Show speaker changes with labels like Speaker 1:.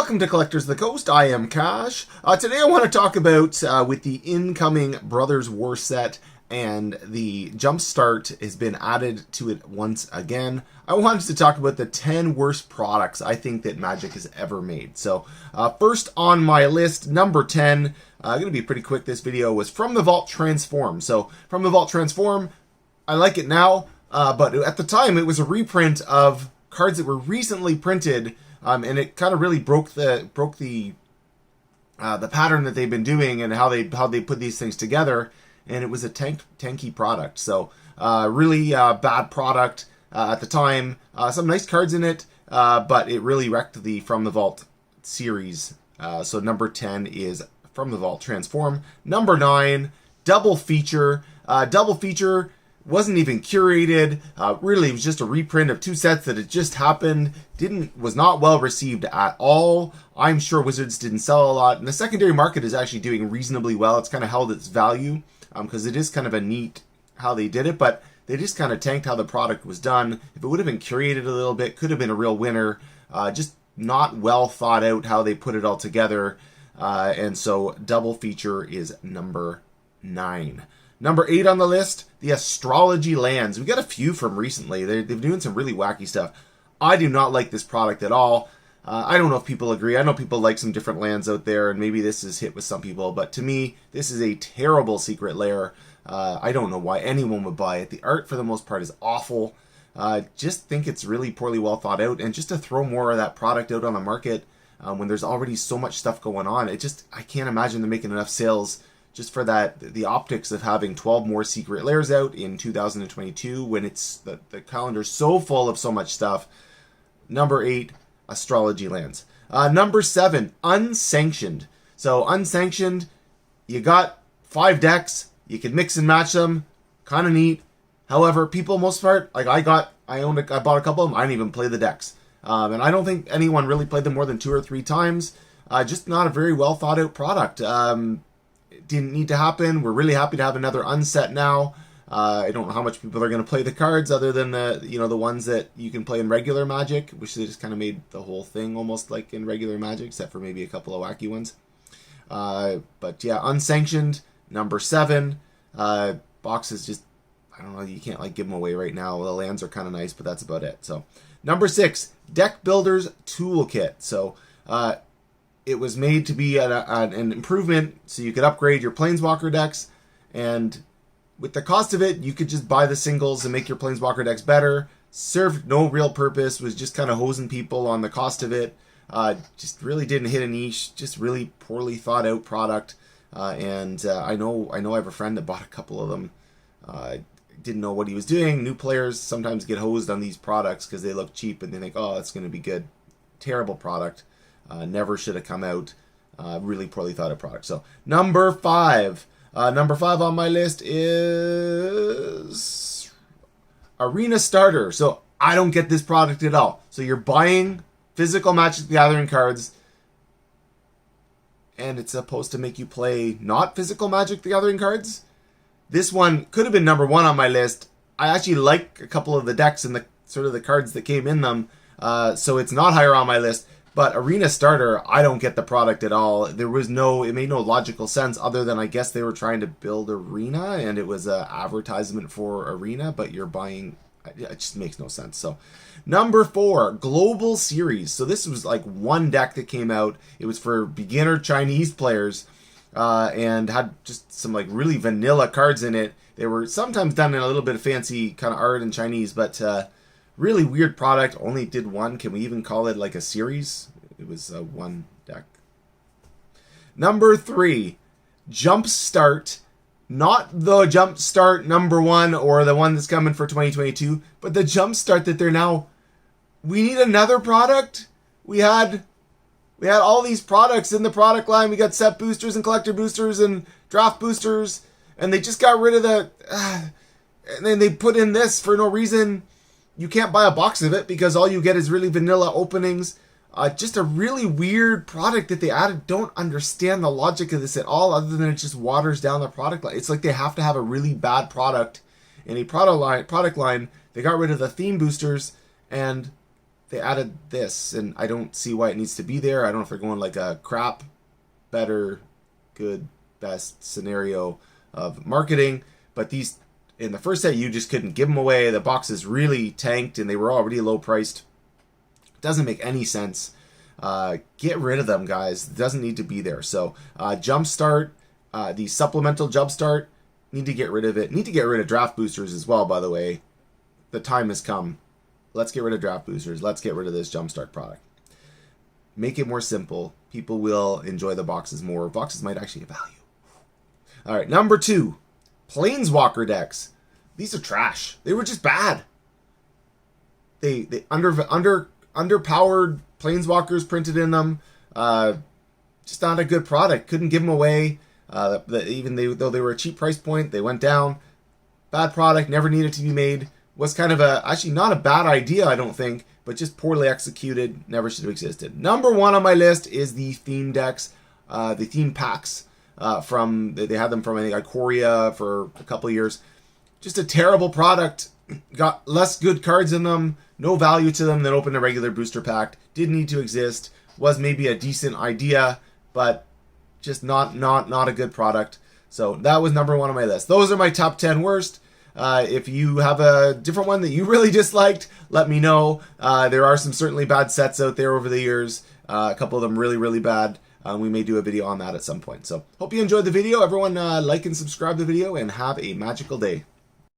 Speaker 1: Welcome to Collectors of the Coast. I am Cash. Today I want to talk about with the incoming Brothers War set and the Jumpstart has been added to it once again. I wanted to talk about the 10 worst products I think that Magic has ever made. So first on my list, number 10, going to be pretty quick, this video, was From the Vault Transform. So From the Vault Transform, I like it now, but at the time it was a reprint of cards that were recently printed. And it kind of really broke the pattern that they've been doing and how they put these things together. And it was a tanky product. So really bad product at the time. Some nice cards in it, but it really wrecked the From the Vault series. So number 10 is From the Vault Transform. Number 9, Double Feature. Double Feature wasn't even curated. Really, it was just a reprint of two sets that had just happened. Was not well received at all. I'm sure Wizards didn't sell a lot, and the secondary market is actually doing reasonably well. It's kind of held its value because it is kind of a neat how they did it, but they just kind of tanked how the product was done. If it would have been curated a little bit, could have been a real winner. Just not well thought out how they put it all together, and so Double Feature is number 9. Number 8 on the list, the Astrology Lands. We got a few from recently. They've been doing some really wacky stuff. I do not like this product at all. I don't know if people agree. I know people like some different lands out there, and maybe this is hit with some people. But to me, this is a terrible secret lair. I don't know why anyone would buy it. The art, for the most part, is awful. Just think it's really poorly well thought out. And just to throw more of that product out on the market when there's already so much stuff going on, I can't imagine they're making enough sales just for that, the optics of having 12 more secret lairs out in 2022 when it's the calendar's so full of so much stuff. Number 8, Astrology Lands. Number 7, Unsanctioned. So Unsanctioned, you got 5 decks, you can mix and match them, kind of neat. However, people, most part, like I bought a couple of them, I didn't even play the decks. And I don't think anyone really played them more than 2 or 3 times. Just not a very well thought out product. Didn't need to happen. We're really happy to have another unset now. I don't know how much people are going to play the cards other than the ones that you can play in regular Magic, which they just kind of made the whole thing almost like in regular Magic, except for maybe a couple of wacky ones. But yeah, Unsanctioned, number 7. Boxes just, I don't know, you can't like give them away right now. The lands are kind of nice, but that's about it. So number 6, Deck Builder's Toolkit. So it was made to be an improvement so you could upgrade your Planeswalker decks, and with the cost of it, you could just buy the singles and make your Planeswalker decks better. Served no real purpose, was just kind of hosing people on the cost of it. Just really didn't hit a niche, just really poorly thought out product. And I know I have a friend that bought a couple of them. Didn't know what he was doing. New players sometimes get hosed on these products because they look cheap and they think, oh, it's going to be good. Terrible product. Never should have come out. Really poorly thought of product. So number 5. Number 5 on my list is Arena Starter. So I don't get this product at all. So you're buying physical Magic the Gathering cards, and it's supposed to make you play not physical Magic the Gathering cards. This one could have been number 1 on my list. I actually like a couple of the decks and the sort of the cards that came in them. So it's not higher on my list. But Arena Starter, I don't get the product at all. It made no logical sense other than I guess they were trying to build Arena and it was an advertisement for Arena, but you're buying, it just makes no sense. So number 4, Global Series. So this was like one deck that came out. It was for beginner Chinese players and had just some like really vanilla cards in it. They were sometimes done in a little bit of fancy kind of art in Chinese, but really weird product. Only did one. Can we even call it like a series? It was one deck. Number 3, Jumpstart. Not the Jumpstart number 1 or the one that's coming for 2022, but the Jumpstart that they're now. We need another product. We had all these products in the product line. We got set boosters and collector boosters and draft boosters, and they just got rid of the. And then they put in this for no reason. You can't buy a box of it because all you get is really vanilla openings. Just a really weird product that they added. Don't understand the logic of this at all, other than it just waters down the product line. It's like they have to have a really bad product in a product line. They got rid of the theme boosters, and they added this, and I don't see why it needs to be there. I don't know if they're going like a crap, better, good, best scenario of marketing, but these in the first set you just couldn't give them away. The boxes really tanked, and they were already low priced. Doesn't make any sense. Get rid of them, guys. It doesn't need to be there. So Jumpstart, the supplemental Jumpstart, need to get rid of it. Need to get rid of draft boosters as well, by the way. The time has come. Let's get rid of draft boosters. Let's get rid of this Jumpstart product. Make it more simple. People will enjoy the boxes more. Boxes might actually have value. All right, number 2, Planeswalker decks. These are trash. They were just bad. They underpowered Planeswalkers printed in them. Just not a good product. Couldn't give them away. Though they were a cheap price point, they went down. Bad product. Never needed to be made. Was kind of actually not a bad idea, I don't think, but just poorly executed. Never should have existed. Number 1 on my list is the theme decks, the theme packs. They had them from, I think, Ikoria for a couple of years. Just a terrible product. Got less good cards in them, no value to them than open a regular booster pack. Didn't need to exist. Was maybe a decent idea, but just not a good product. So that was number 1 on my list. Those are my top 10 worst. If you have a different one that you really disliked, let me know. There are some certainly bad sets out there over the years. A couple of them really, really bad. We may do a video on that at some point. So hope you enjoyed the video. Everyone like and subscribe to the video, and have a magical day.